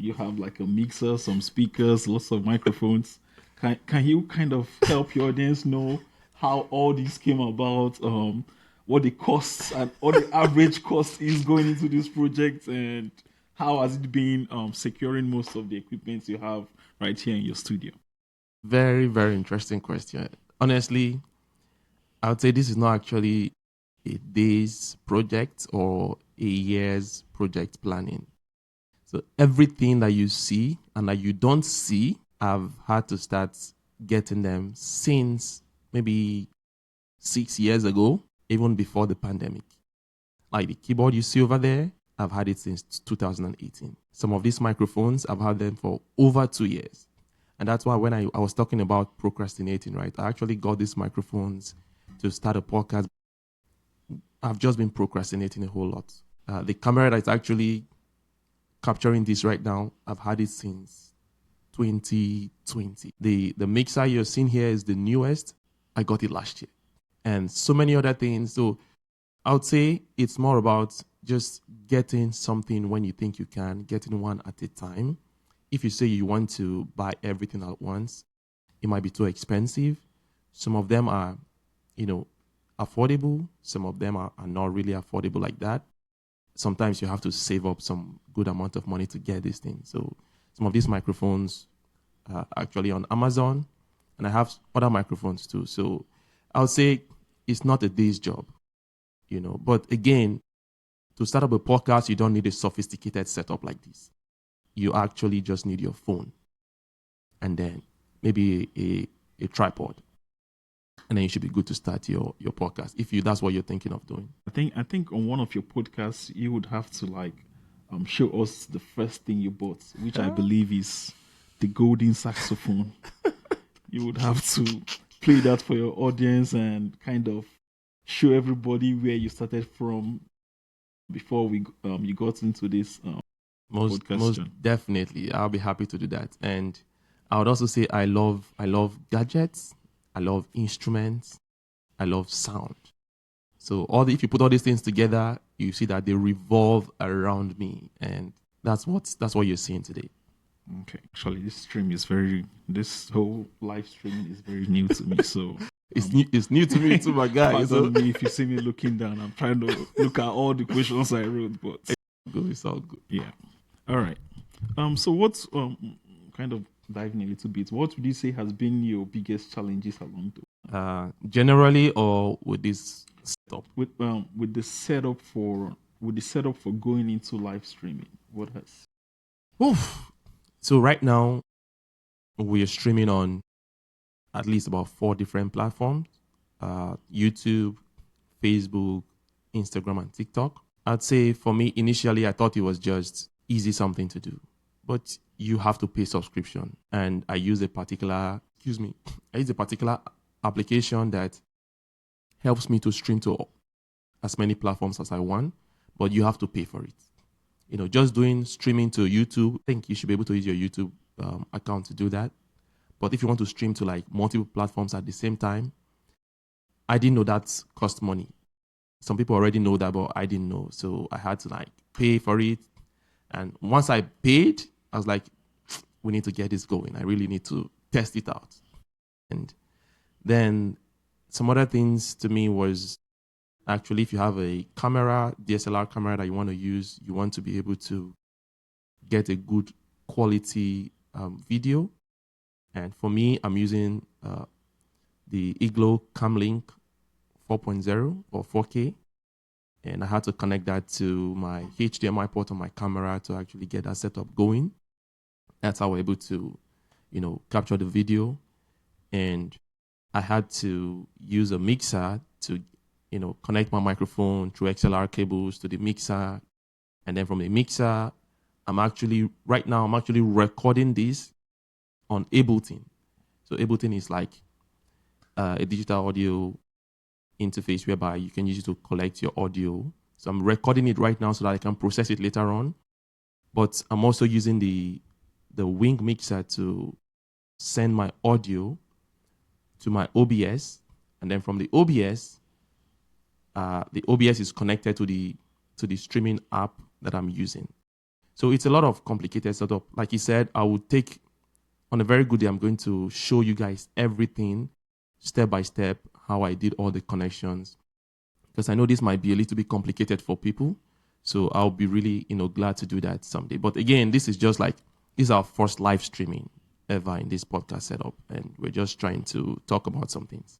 you have like a mixer, some speakers, lots of microphones. Can you kind of help your audience know how all this came about? What the costs and what the average cost is going into this project, and how has it been securing most of the equipment you have right here in your studio? Very, very interesting question. Honestly, I would say this is not actually a day's project or a year's project planning. So everything that you see and that you don't see, I've had to start getting them since maybe 6 years ago, even before the pandemic. Like the keyboard you see over there, I've had it since 2018. Some of these microphones, I've had them for over 2 years. And that's why when I was talking about procrastinating, right, I actually got these microphones to start a podcast. I've just been procrastinating a whole lot. The camera that's actually capturing this right now, I've had it since 2020. The mixer you're seeing here is the newest. I got it last year. And so many other things. So I would say it's more about just getting something when you think you can, getting one at a time. If you say you want to buy everything at once, it might be too expensive. Some of them are, you know, affordable. Some of them are not really affordable like that. Sometimes you have to save up some good amount of money to get these things. So some of these microphones are actually on Amazon, and I have other microphones too. So I would say it's not a day's job, you know. But again, to start up a podcast, you don't need a sophisticated setup like this. You actually just need your phone and then maybe a tripod. And then you should be good to start your podcast if you that's what you're thinking of doing. I think on one of your podcasts you would have to like show us the first thing you bought, which I believe is the golden saxophone. You would have to play that for your audience and kind of show everybody where you started from before we you got into this Most podcast. definitely. I'll be happy to do that. And I would also say I love gadgets, I love instruments, I love sound. So if you put all these things together, you see that they revolve around me, and that's what you're seeing today. Okay, actually, this whole live streaming is very new to me. So, It's new to me too, my guy. So pardon me if you see me looking down. I'm trying to look at all the questions I wrote, but it's all good. yeah. All right. So what's kind of diving a little bit? What would you say has been your biggest challenges along the Generally, or with this setup. with the setup for going into live streaming? What has Oof. So right now we are streaming on at least about 4 different platforms: YouTube, Facebook, Instagram, and TikTok. I'd say for me, initially, I thought it was just easy something to do, but you have to pay subscription. And I use a particular, I use a particular application that helps me to stream to as many platforms as I want, but you have to pay for it. You know, just doing streaming to YouTube, I think you should be able to use your YouTube account to do that. But if you want to stream to like multiple platforms at the same time, I didn't know that cost money. Some people already know that, but I didn't know. So I had to like pay for it. And once I paid, I was like, we need to get this going. I really need to test it out. And then some other things to me was actually if you have a camera, DSLR camera that you want to use, you want to be able to get a good quality video. And for me, I'm using the Iglo Camlink 4.0 or 4K. And I had to connect that to my HDMI port on my camera to actually get that setup going. That's how we're able to, capture the video. And I had to use a mixer to, connect my microphone through XLR cables to the mixer. And then from the mixer, right now, I'm actually recording this on Ableton. So Ableton is like a digital audio interface whereby you can use it to collect your audio. So I'm recording it right now so that I can process it later on. But I'm also using the Wing mixer to send my audio to my OBS, and then from the OBS is connected to the streaming app that I'm using. So it's a lot of complicated setup. Like he said, I would take, on a very good day, I'm going to show you guys everything step by step, how I did all the connections. Because I know this might be a little bit complicated for people. So I'll be really, glad to do that someday. But again, this is our first live streaming ever in this podcast setup. And we're just trying to talk about some things.